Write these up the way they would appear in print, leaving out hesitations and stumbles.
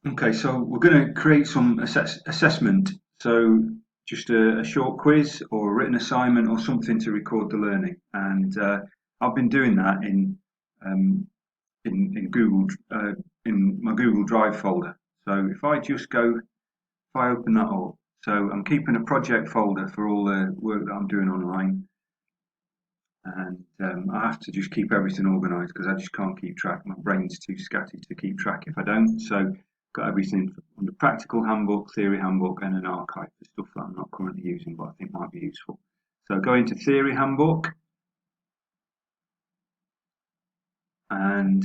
Okay, so we're going to create some assessment. So just a short quiz or a written assignment or something to record the learning. And I've been doing that um, in Google in my Google Drive folder. So if I open that up, so I'm keeping a project folder for all the work that I'm doing online, and I have to just keep everything organised because I just can't keep track. My brain's too scatty to keep track if I don't. So got everything under practical handbook, theory handbook, and an archive for stuff that I'm not currently using but I think might be useful. So go into theory handbook, and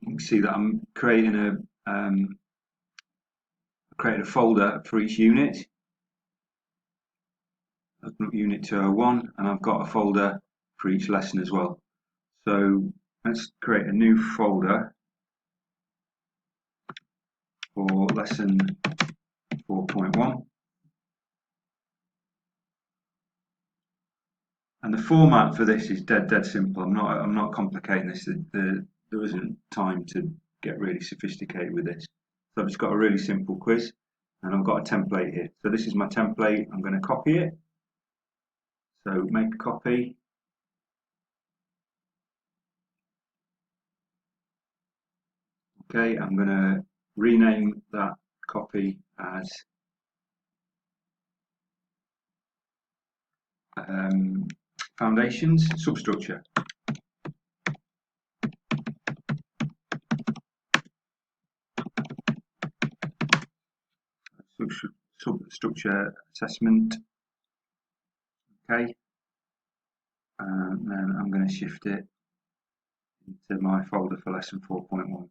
you can see that I'm creating a folder for each unit. Open up unit 201, and I've got a folder for each lesson as well. So let's create a new folder for lesson 4.1. And the format for this is dead simple. I'm not complicating this. There isn't time to get really sophisticated with this. So I've just got a really simple quiz, and I've got a template here. So this is my template. I'm going to copy it. So make a copy. Okay, I'm going to rename that copy as foundations substructure. Substructure assessment. Okay, and then I'm going to shift it into my folder for lesson 4.1.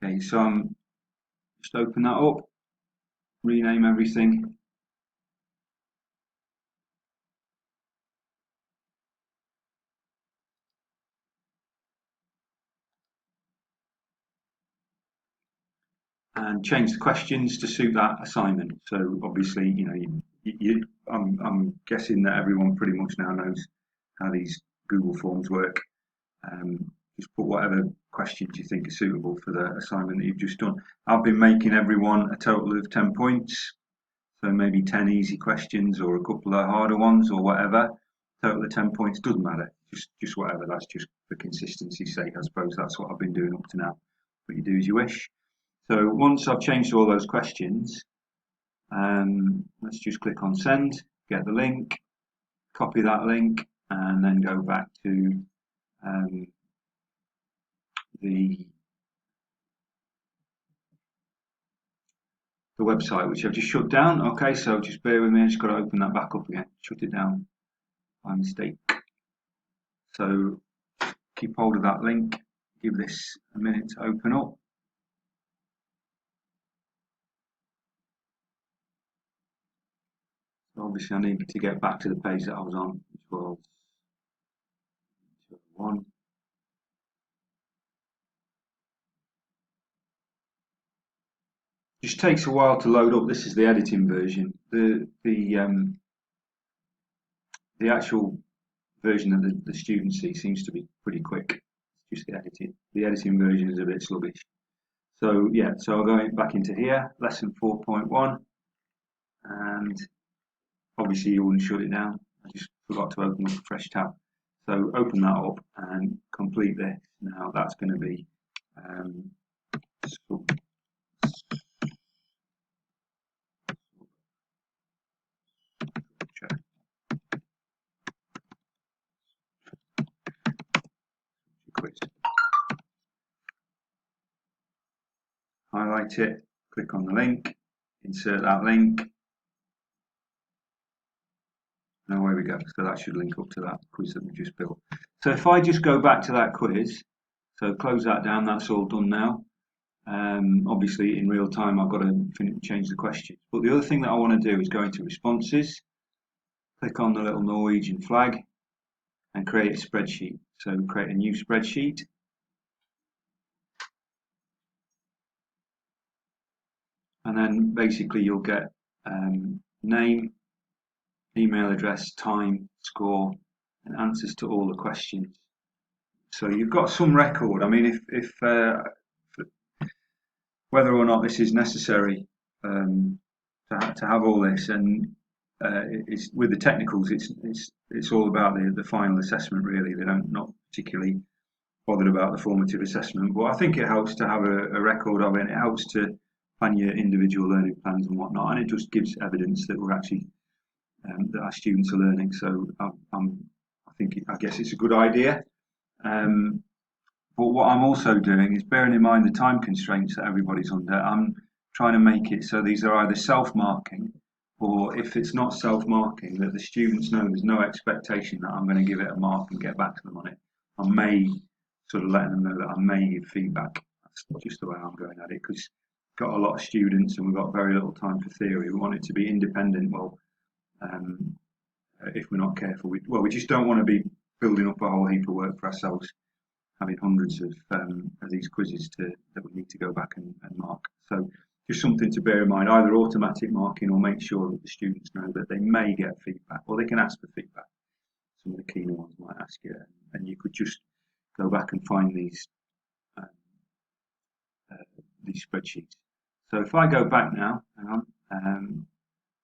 Okay, so I'm just open that up, rename everything. And change the questions to suit that assignment. So obviously, I'm guessing that everyone pretty much now knows how these Google Forms work. Just put whatever questions you think are suitable for the assignment that you've just done. I've been making everyone a total of 10 points, so maybe 10 easy questions or a couple of harder ones or whatever. Total of 10 points, doesn't matter, just whatever. That's just for consistency's sake. I suppose that's what I've been doing up to now, but you do as you wish. So once I've changed all those questions, let's just click on send, get the link, copy that link, and then go back to um, the website, which I've just shut down. Okay, so just bear with me, I just got to open that back up again. Shut it down by mistake. So keep hold of that link, give this a minute to open up. So obviously I need to get back to the page that I was on, which was 1. Just takes a while to load up. This is the editing version. The actual version that the students see seems to be pretty quick. It's just the editing. The editing version is a bit sluggish. So yeah, so I'll go back into here, lesson 4.1, and obviously you wouldn't shut it down. I just forgot to open up a fresh tab. So open that up and complete this. Now that's going to be quiz. Highlight it, click on the link, insert that link. Now away we go. So that should link up to that quiz that we just built. So if I just go back to that quiz, so close that down, that's all done now. Obviously in real time I've got to change the questions. But the other thing that I want to do is go into responses, click on the little Norwegian flag and create a spreadsheet. So create a new spreadsheet. and then basically you'll get name, email address, time, score, and answers to all the questions. So you've got some record. I mean, if whether or not this is necessary to have all this, and it's with the technicals, it's all about the final assessment really. They don't not particularly bothered about the formative assessment, but I think it helps to have a record of it. And it helps to plan your individual learning plans and whatnot, and it just gives evidence that we're actually that our students are learning. So I guess it's a good idea. But what I'm also doing is bearing in mind the time constraints that everybody's under. I'm trying to make it so these are either self-marking, or if it's not self-marking, that the students know there's no expectation that I'm going to give it a mark and get back to them on it. I may sort of letting them know that I may give feedback. That's just the way I'm going at it, because we've got a lot of students and we've got very little time for theory. We want it to be independent. Well, if we're not careful, we just don't want to be building up a whole heap of work for ourselves, having hundreds of these quizzes that we need to go back and mark. So just something to bear in mind, either automatic marking or make sure that the students know that they may get feedback, or they can ask for feedback. Some of the keener ones might ask you, and you could just go back and find these spreadsheets. So if I go back now, hang on,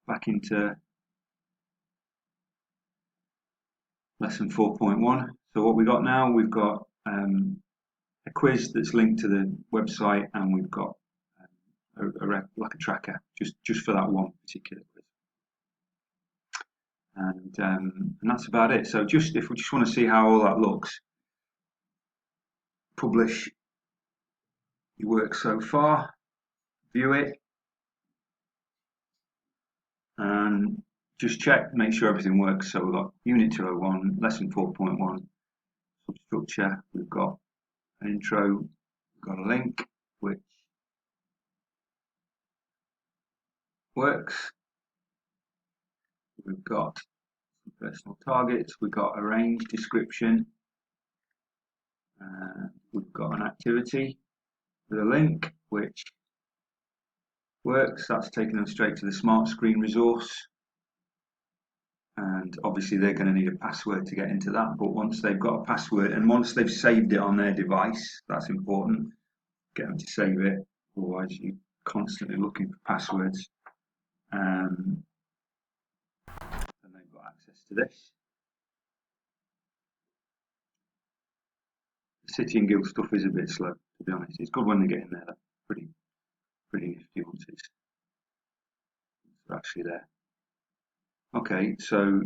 back into lesson 4.1. So what we got now, we've got a quiz that's linked to the website, and we've got like a tracker just for that one particular quiz. And that's about it. So if we just want to see how all that looks, publish your work so far, view it, and just check, make sure everything works. So we've got Unit 201, Lesson 4.1, substructure, we've got an intro, we've got a link, which works. We've got some personal targets, we've got a range description, we've got an activity with a link, which works. That's taking them straight to the Smart Screen resource. And obviously they're going to need a password to get into that, but once they've got a password and once they've saved it on their device, that's important, get them to save it, otherwise you're constantly looking for passwords. And they've got access to this. The City and Guild stuff is a bit slow, to be honest. It's good when they get in there, that's pretty nifty once it's actually there. Okay, so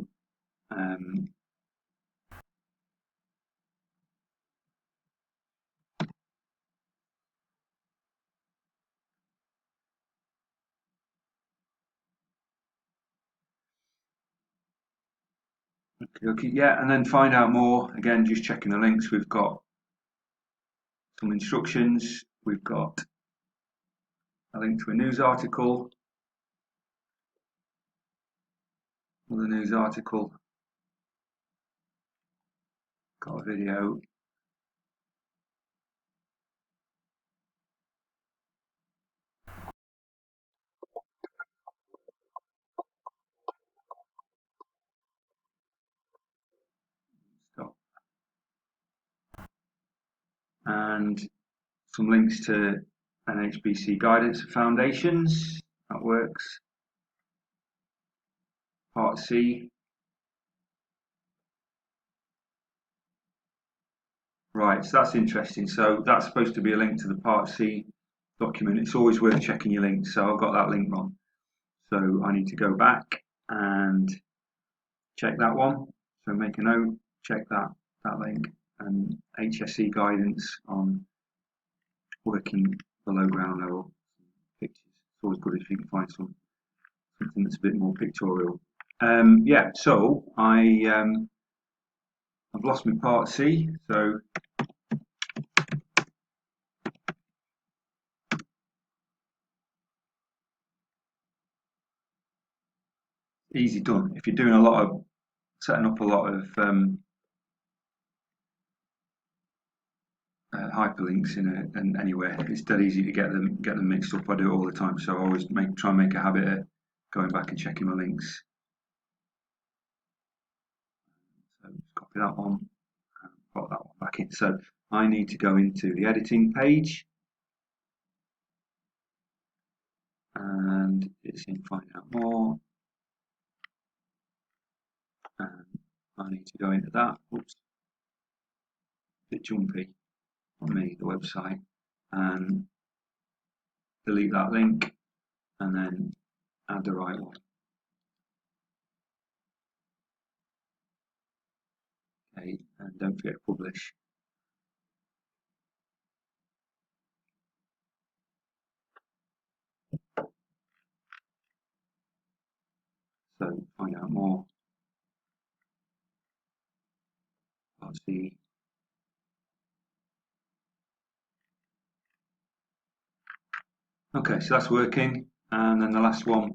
okay, yeah, and then find out more. Again, just checking the links. We've got some instructions. We've got a link to a news article, another news article, got a video. Stop. And some links to NHBC guidance for foundations. That works. Part C. Right, so that's interesting. So that's supposed to be a link to the Part C document. It's always worth checking your links. So I've got that link wrong. So I need to go back and check that one. So make a note, check that link, and HSE guidance on working below ground level pictures. It's always good if you can find something that's a bit more pictorial. Yeah, so I've lost my Part C, so easy done. If you're doing a lot of setting up a lot of hyperlinks and anywhere. It's dead easy to get them mixed up. I do it all the time, so I always try and make a habit of going back and checking my links. So just copy that one and put that one back in. So I need to go into the editing page, and it's in Find Out More, and I need to go into that. Oops, a bit jumpy on me, the website, and delete that link, and then add the right one. Okay, and don't forget to publish. So Find Out More. Let's see. Okay, so that's working, and then the last one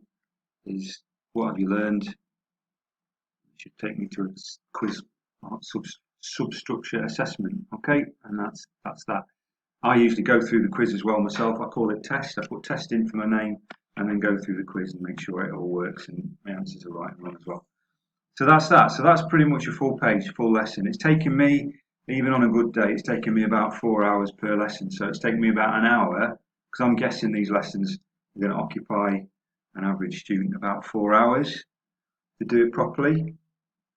is what have you learned? It should take me to a quiz substructure assessment. Okay, and that's that. I usually go through the quiz as well myself. I call it test. I put test in for my name and then go through the quiz and make sure it all works and my answers are right and wrong as well. So that's that. So that's pretty much a full page, full lesson. It's taken me, even on a good day, it's taken me about 4 hours per lesson. So it's taken me about an hour, because I'm guessing these lessons are going to occupy an average student about 4 hours to do it properly.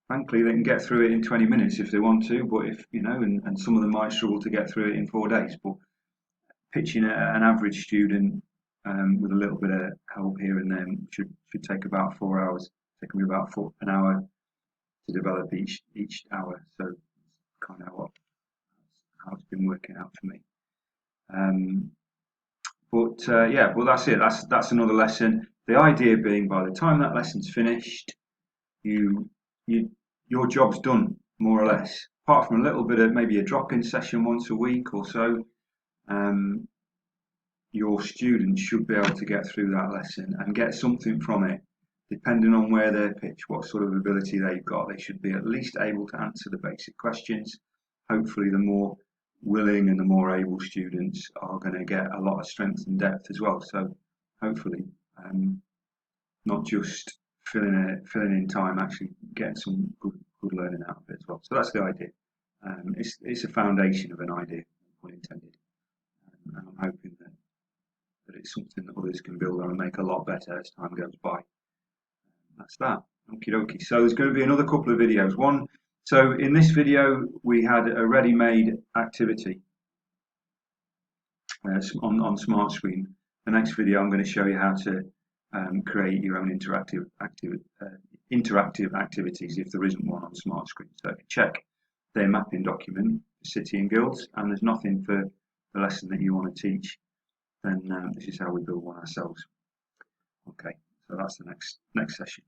Frankly, they can get through it in 20 minutes if they want to, but if, you know, and some of them might struggle to get through it in 4 days. But pitching an average student with a little bit of help here and there should take about 4 hours. It's taken me about an hour to develop each hour. So that's kind of how it's been working out for me. Yeah, well that's it. That's another lesson. The idea being, by the time that lesson's finished, your job's done, more or less. Apart from a little bit of maybe a drop-in session once a week or so, your students should be able to get through that lesson and get something from it. Depending on where they're pitched, what sort of ability they've got, they should be at least able to answer the basic questions. Hopefully, the more willing and the more able students are going to get a lot of strength and depth as well. So hopefully, not just filling in time, actually get some good learning out of it as well. So that's the idea. It's a foundation of an idea, pun intended. And I'm hoping that it's something that others can build on and make a lot better as time goes by. That's that. Okie dokie. So there's going to be another couple of videos. So in this video we had a ready-made activity on Smart Screen. The next video I'm going to show you how to create your own interactive activities if there isn't one on Smart Screen. So if you check their mapping document, City and Guilds, and there's nothing for the lesson that you want to teach, then this is how we build one ourselves. Okay, so that's the next session.